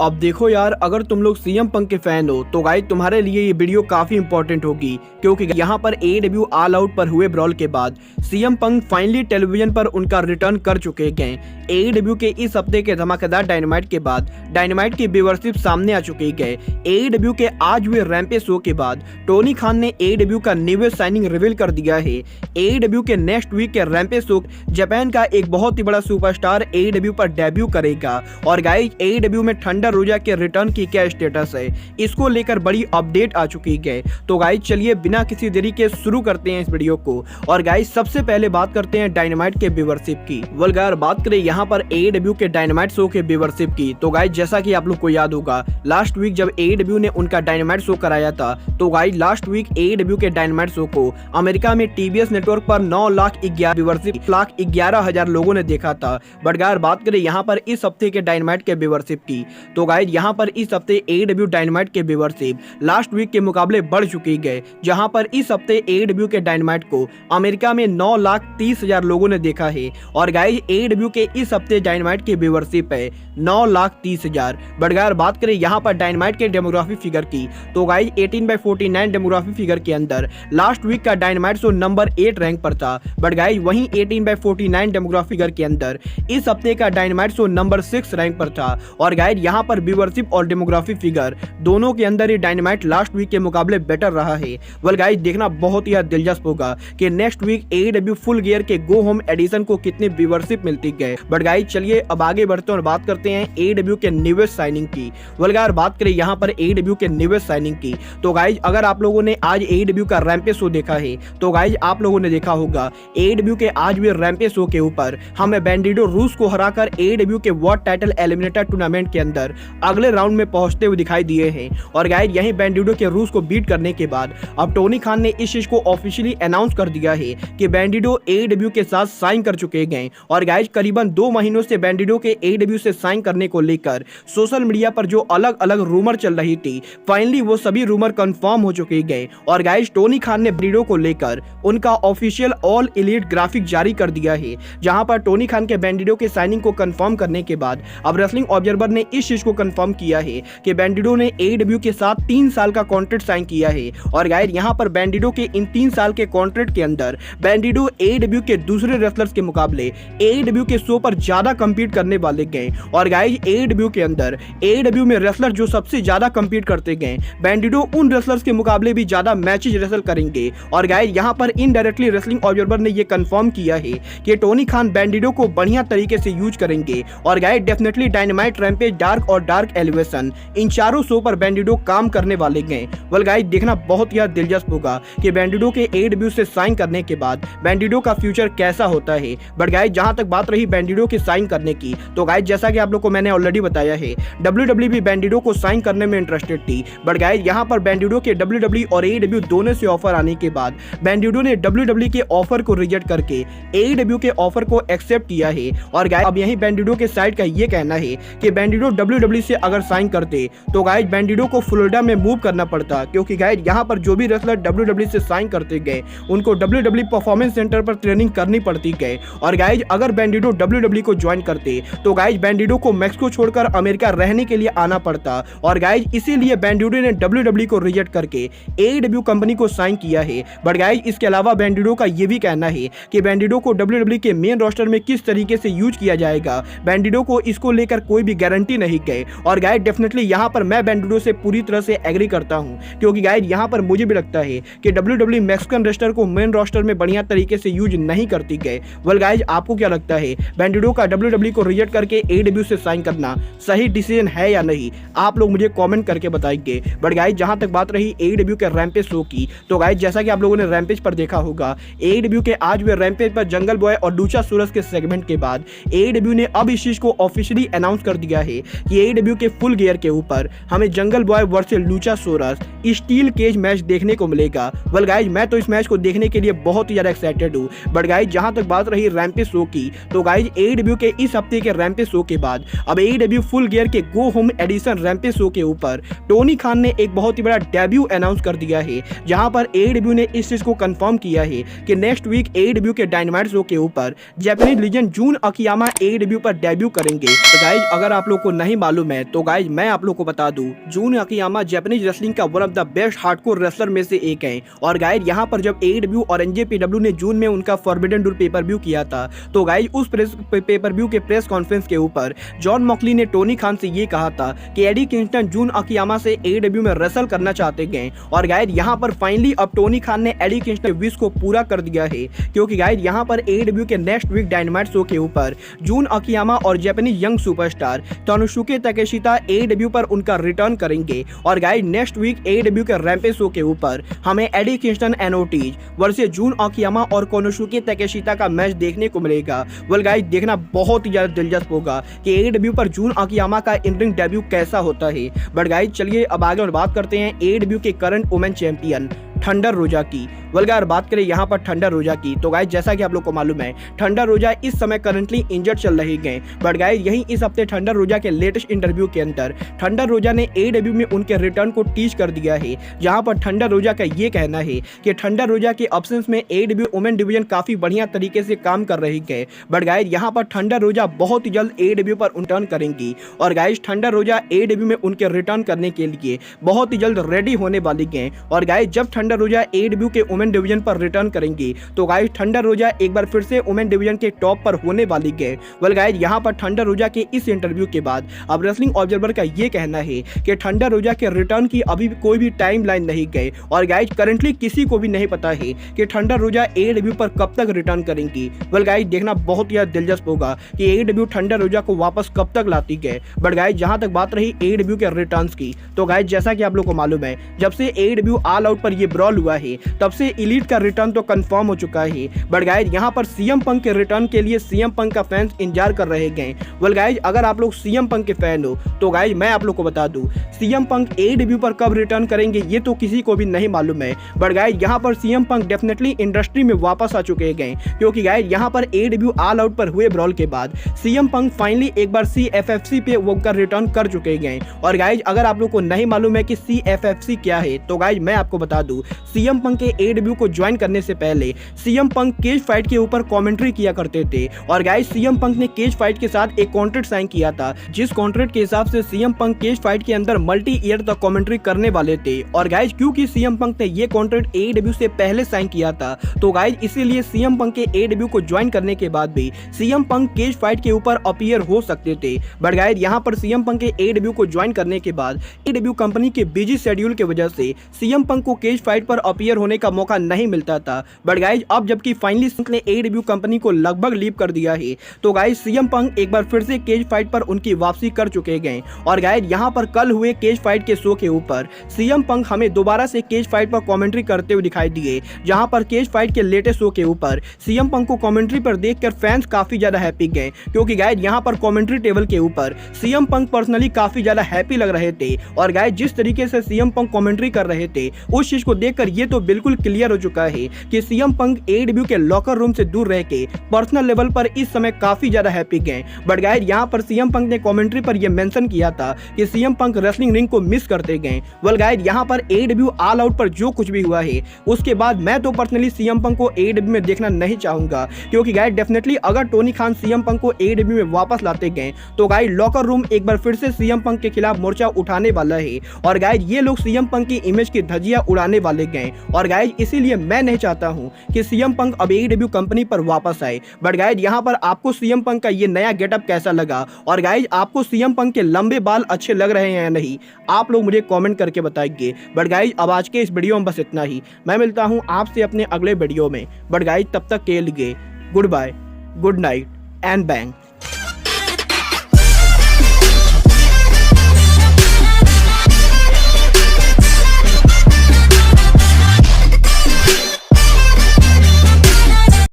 अब देखो यार, अगर तुम लोग सीएम पंक के फैन हो तो गाइस तुम्हारे लिए ये वीडियो काफी इंपॉर्टेंट होगी, क्योंकि यहाँ पर एडब्ल्यू ऑल आउट पर हुए ब्रॉल के बाद सीएम पंक फाइनली टेलीविजन पर उनका रिटर्न कर चुके हैं। एडब्ल्यू के इस हफ्ते के धमाकेदार डायनामाइट के बाद डायनामाइट की व्यूअरशिप सामने आ चुकी है। एडब्ल्यू के आज हुए रैंपेज शो के बाद टोनी खान ने एडब्ल्यू का न्यूएस्ट साइनिंग रिवील कर दिया है। एडब्ल्यू के नेक्स्ट वीक के रैंपेज शो जापान का एक बहुत ही बड़ा सुपरस्टार एडब्ल्यू पर डेब्यू करेगा। और गाइस एडब्ल्यू में थंडर रोजा के रिटर्न की क्या स्टेटस है, इसको लेकर बड़ी अपडेट आ चुकी है। तो गाइस चलिए बिना किसी देरी के शुरू करते हैं इस वीडियो को। और गाइस सबसे पहले बात करते हैं डायनामाइट के व्यूअरशिप की। वल्गार बात करें यहाँ पर एडब्ल्यू के डायनामाइट शो के व्यूअरशिप की, तो गाइस जैसा कि आप लोग को याद होगा लास्ट वीक जब एडब्ल्यू ने उनका डायनामाइट शो कराया था, तो गाइस लास्ट वीक एडब्ल्यू के डायनामाइट शो को अमेरिका में टीबीएस नेटवर्क पर 9,11,000 व्यूअरशिप 1,11,000 लोगों ने देखा था। बट गाइस बात करें यहाँ पर इस हफ्ते के डायनामाइट के व्यूअरशिप की, तो गाइस यहाँ पर इस हफ्ते एडब्ल्यू डायनामाइट के व्यूअरशिप लास्ट वीक के मुकाबले बढ़ चुकी है। जहां पर इस हफ्ते एडब्ल्यू के डायनामाइट को अमेरिका में 9,30,000 लोगों ने देखा है। और गाइस एडब्ल्यू के इस हफ्ते डायनामाइट की व्यूअरशिप है 9,30,000। बट गाइस बात करें यहाँ पर डायनामाइट के डेमोग्राफी फिगर की, तो गाइस 18/49 डेमोग्राफी फिगर के अंदर लास्ट वीक का डायनामाइट शो नंबर 8 रैंक पर था। बट गाइस वहीं 18/49 डेमोग्राफी फिगर के अंदर इस हफ्ते का डायनामाइट शो नंबर 6 रैंक पर था। और गाइस यहाँ पर व्यूअरशिप और डेमोग्राफी फिगर दोनों के अंदर ही डायनामाइट लास्ट वीक के मुकाबले बेटर रहा है। वेल गाइस देखना बहुत ही दिलचस्प होगा कि नेक्स्ट वीक एडब्ल्यू फुल गियर के गो होम एडिशन को कितनी व्यूअरशिप मिलती है। बट गाइस चलिए अब आगे बढ़ते हैं और बात करते हैं एडब्ल्यू के न्यूएस्ट साइनिंग की। वेल गाइस बात करें यहाँ पर एडब्ल्यू के न्यूएस्ट साइनिंग की, तो गाइस अगर आप लोगों ने आज एडब्ल्यू का रैंपेज शो देखा है तो गाइस आप लोगों ने देखा होगा एडब्ल्यू के आज हुए रैंपेज शो के ऊपर हमें बैंडिडो रूस को हराकर एडब्ल्यू के वर्ल्ड टाइटल एलिमिनेटर टूर्नामेंट के अंदर अगले राउंड में पहुंचते हुए दिखाई दिए हैं। और गाइस यही बैंडिडो के रूस को बीट करने के बाद अब टोनी खान ने इस चीज को ऑफिशियली अनाउंस कर दिया है कि बैंडिडो एडब्ल्यू के साथ साइन कर चुके हैं। और गाइस करीबन 2 महीनों से बैंडिडो के एडब्ल्यू से साइन करने को लेकर सोशल मीडिया पर जो अलग अलग रूमर चल रही थी, फाइनली वो सभी रूमर कंफर्म हो चुके हैं। और गाइस टोनी खान ने बैंडिडो को लेकर उनका ऑफिशियल ऑल एलीट ग्राफिक जारी कर दिया है, जहां पर टोनी खान के बैंडिडो के साइनिंग को कंफर्म करने के बाद अब रेसलिंग ऑब्जर्वर ने इस चीज को कंफर्म किया है कि बैंडिडो ने एडब्ल्यू के साथ 3 साल का कॉन्ट्रैक्ट साइन किया है। और गाइस यहाँ पर बैंडिडो के इन 3 साल के कॉन्ट्रैक्ट के अंदर बैंडिडो एडब्ल्यू के दूसरे रेसलर्स के मुकाबले एडब्ल्यू के शो पर ज्यादा कम्पीट करने वाले गए। और गाइस एडब्ल्यू के अंदर एडब्ल्यू में रेसलर जो सबसे ज्यादा कम्पीट करते गए, बैंडिडो उन रेसलर्स के मुकाबले भी ज्यादा मैचेज रेसल करेंगे। और गाइस यहाँ पर इनडायरेक्टली रेसलिंग ऑब्जर्वर ने ये कंफर्म किया है कि टोनी खान बैंडिडो को बढ़िया तरीके से यूज करेंगे। और guys definitely dynamite, rampage, dark और डार्क एलिवेशन इन चारों शो पर बैंडिडो काम करने वाले हैं। वेल गाइस देखना बहुत ही दिलचस्प होगा कि बैंडिडो के एडब्ल्यू से साइन करने के बाद बैंडिडो का फ्यूचर कैसा होता है। बट गाइस जहां तक बात रही बैंडिडो के साइन करने की, तो गाइस जैसा कि आप लोग को मैंने ऑलरेडी बताया है WWE भी बैंडिडो को साइन करने में इंटरेस्टेड थी। बट गाइस यहां पर बैंडिडो के WWE और एडब्ल्यू दोनों से ऑफर आने के बाद बैंडिडो ने WWE के ऑफर को रिजेक्ट करके एडब्ल्यू के ऑफर को एक्सेप्ट किया है। और गाइस अब यही बैंडिडो के साइड का ये कहना है कि बैंडिडो WWE से अगर साइन करते तो गाइस बैंडिडो को फ्लोरिडा में मूव करना पड़ता, क्योंकि गाइस यहाँ पर जो भी रेसलर WWE से साइन करते गए उनको WWE परफॉर्मेंस सेंटर पर ट्रेनिंग करनी पड़ती गए। और गाइस अगर बैंडिडो WWE को ज्वाइन करते तो गाइस बैंडिडो को मैक्सिको छोड़कर अमेरिका रहने के लिए आना पड़ता। और गाइस इसीलिए बैंडिडो ने WWE को रिजेक्ट करके AEW कंपनी को साइन किया है। बट गाइस इसके अलावा बैंडिडो का ये भी कहना है कि बैंडिडो को WWE के मेन रोस्टर में किस तरीके से यूज किया जाएगा, बैंडिडो को इसको लेकर कोई भी गारंटी नहीं गए। और गाइस डेफिनेटली यहाँ पर मैं बैंडिडो से पूरी तरह से एग्री करता हूँ, क्योंकि गाइस यहाँ पर मुझे भी लगता है कि WWE मैक्सिकन रेस्लर को मेन रोस्टर में बढ़िया तरीके से यूज नहीं करती गए। वेल गाइस आपको क्या लगता है, बैंडिडो का WWE को रिजेक्ट करके AEW से साइन करना सही डिसीजन है या नहीं? आप लोग मुझे कमेंट करके बताइए। बट गाइस जहां तक बात रही AEW के रैंपेज शो की, तो गाइस जैसा कि आप लोगों ने रैंपेज पर देखा होगा AEW के आज हुए रैंपेज पर जंगल बॉय और लूचासोरस के सेगमेंट के बाद AEW ने अब इस चीज को ऑफिशियली अनाउंस कर दिया है कि AEW के फुल गियर के ऊपर हमें jungle boy versus Luchasaurus steel cage match देखने को मिलेगा। वेल गाइस मैं तो इस मैच को देखने के लिए बहुत ही ज्यादा एक्साइटेड हूँ। बट गाइस जहां तक बात रही रैंपेज शो की, तो गाइस AEW के इस हफ्ते के रैंपेज शो के बाद अब AEW फुल गियर के go home edition rampage show के ऊपर टोनी खान ने एक बहुत ही बड़ा डेब्यू अनाउंस कर दिया है, जहां पर AEW ने इस चीज को कंफर्म किया है कि नेक्स्ट वीक AEW के डायनामाइट शो के ऊपर जापानीज लीजेंड जून अकियामा AEW पर डेब्यू करेंगे। तो गाइस अगर आप लोग को नहीं मालूम है तो गाइज मैं आप लोग को बता दूं, जून अकियामा जापानीज रेसलिंग का one of the best hardcore wrestler में से एक है। और गाइज यहाँ पर जब AEW और NJPW ने जून में उनका फॉरबिडन डोर पेपर व्यू किया था तो गाइज उस पेपर व्यू के प्रेस कॉन्फ्रेंस के ऊपर जॉन मॉक्सली ने टोनी खान से ये कहा था कि एडी किंगस्टन जून अकियामा से AEW में रेसल करना चाहते हैं। और गाइज यहाँ पर फाइनली अब टोनी खान ने एडी किंगस्टन विश को पूरा कर दिया है, क्योंकि गाइज यहाँ पर AEW के नेक्स्ट वीक डायनामाइट शो के ऊपर जून अकियामा और जापानीज यंग सुपरस्टार तनुशुके ताकेशिता AEW पर उनका रिटर्न करेंगे। और गाइज नेक्स्ट वीक AEW के रैम्पेज शो के ऊपर हमें Eddie Kingston and Ortiz versus Jun Akiyama और कोनोशुके ताकेशिता का मैच देखने को मिलेगा। वेल गाइज देखना बहुत ही ज्यादा दिलचस्प होगा कि AEW पर जून अकियामा का इन रिंग डेब्यू कैसा होता है। बट गाइज चलिए अब आगे और बात करते हैं AEW के करंट वुमेन चैंपियन थंडर रोजा की। वल्गार बात करें यहाँ पर थंडर रोजा की तो गाइज जैसा कि आप लोग को मालूम है थंडर रोजा इस समय करंटली इंजर्ड चल रही हैं। बट गाइज यही इस हफ्ते थंडर रोजा के लेटेस्ट इंटरव्यू के अंदर थंडर रोजा ने AEW में उनके रिटर्न को टीच कर दिया है, जहां पर थंडर रोजा का ये कहना है कि थंडर रोजा के ऑप्शंस में AEW वुमेन डिवीजन काफी बढ़िया तरीके से काम कर रही है। बट गाइज यहाँ पर थंडर रोजा बहुत ही जल्द AEW पर रिटर्न करेंगी। और गाइज थंडर रोजा AEW में उनके रिटर्न करने के लिए बहुत ही जल्द रेडी होने वाली है। और गाइज जब थंडर रोजा AEW के वुमेन डिवीजन पर रिटर्न करेंगी तो गाइज थंडर रोजा एक बार फिर से वुमेन डिवीजन के टॉप पर होने वाली है। वेल गाइज यहाँ पर थंडर रोजा के इस इंटरव्यू के बाद अब रेसलिंग ऑब्जर्वर का ये कहना है कि थंडर रोजा के रिटर्न की अभी कोई भी टाइम लाइन नहीं गई। और गाइज करंटली किसी को भी नहीं पता है कि थंडर रोजा AEW पर कब तक रिटर्न करेंगी। वेल गाइज देखना बहुत ही दिलचस्प होगा कि AEW थंडर रोजा को वापस कब तक लाती है। बट गाइज जहां तक बात रही AEW के रिटर्न्स की तो गाइज जैसा कि आप लोग को मालूम है जब से AEW ऑल आउट पर ये ब्रॉल हुआ है तब से एलीट का रिटर्न तो कंफर्म हो चुका है। बट गाइज यहाँ पर CM पंक के रिटर्न के लिए CM पंक का फैंस इंतजार कर रहे हैं। वेल गाइज अगर आप लोग CM पंक के फैन हो तो गाइज मैं आप लोग को बता दूं CM पंक AEW पर कब रिटर्न करेंगे ये तो किसी को भी नहीं मालूम है। बट गाइज यहाँ पर CM पंक डेफिनेटली इंडस्ट्री में वापस आ चुके हैं, क्योंकि गाइज यहाँ पर AEW ऑल आउट पर हुए ब्रॉल के बाद CM पंक फाइनली एक बार CFFC पे वो का रिटर्न कर चुके हैं। और गाइज अगर आप लोग को नहीं मालूम है कि CFFC क्या है तो गाइज मैं आपको बता दूं CM पंक के AEW को ज्वाइन करने से पहले CM पंक केज फाइट के ऊपर कमेंट्री किया करते थे। और गाइस CM पंक ने केज फाइट के साथ एक कॉन्ट्रैक्ट साइन किया था, जिस कॉन्ट्रैक्ट के हिसाब से CM पंक केज फाइट के अंदर मल्टी ईयर तक कमेंट्री करने वाले थे। और गाइस क्योंकि CM पंक ने ये कॉन्ट्रैक्ट AEW से पहले साइन किया था तो गाइस इसीलिए CM पंक के AEW को ज्वाइन करने के बाद भी CM पंक केज फाइट के ऊपर अपीयर हो सकते थे। बट गाइस यहाँ पर CM पंक के AEW को ज्वाइन करने के बाद AEW कंपनी के बिजी शेड्यूल की वजह से CM पंक को केज फाइट पर अपीयर होने का मौका नहीं मिलता था। बट गाइज अब जबकि फाइनली ने AEW कंपनी को लगभग लीव कर दिया है तो गाइज CM पंक एक बार फिर से केज फाइट पर उनकी वापसी कर चुके हैं। और गाइज यहाँ पर कल हुए केज फाइट के शो के ऊपर CM पंक हमें दोबारा से केज फाइट पर कमेंट्री करते हुए दिखाई दिए, जहां पर केज फाइट के लेटेस्ट शो के ऊपर CM पंक को कमेंट्री पर देखकर फैंस काफी ज्यादा हैप्पी गए, क्योंकि गाइज यहाँ पर कमेंट्री टेबल के ऊपर CM पंक पर्सनली काफी ज्यादा हैप्पी लग रहे थे। और गाइज जिस तरीके से CM पंक कमेंट्री कर रहे थे उस चीज को देखकर ये तो बिल्कुल क्लियर हो चुका है कि CM पंक AEW के लॉकर रूम से दूर रह के पर्सनल लेवल पर इस समय काफी ज्यादा हैप्पी गए। बट गाइस यहाँ पर CM पंक ने कमेंट्री पर यह मेंशन किया था कि CM पंक रेसलिंग रिंग को मिस करते गए। वेल गाइस यहाँ पर AEW ऑल आउट पर जो कुछ भी हुआ है उसके बाद मैं तो पर्सनली CM पंक को AEW में देखना नहीं चाहूंगा, क्योंकि गाइस डेफिनेटली अगर टोनी खान CM पंक को AEW में वापस लाते गए तो गाइस लॉकर रूम एक बार फिर से CM पंक के खिलाफ मोर्चा उठाने वाला है। और गाइस ये लोग CM पंक की इमेज की धज्जियां उड़ाने वाले गए। और गाइस इसीलिए मैं नहीं चाहता हूं कि CM पंक अब AEW कंपनी पर वापस आए। बट गाइस यहाँ पर आपको CM पंक का ये नया गेटअप कैसा लगा, और गाइस आपको CM पंक के लंबे बाल अच्छे लग रहे हैं या नहीं, आप लोग मुझे कमेंट करके बताइए। बट गाइस अब आज के इस वीडियो में बस इतना ही। मैं मिलता हूँ आपसे अपने अगले वीडियो में। बट गाइस तब तक के लिए good bye, good night and bang.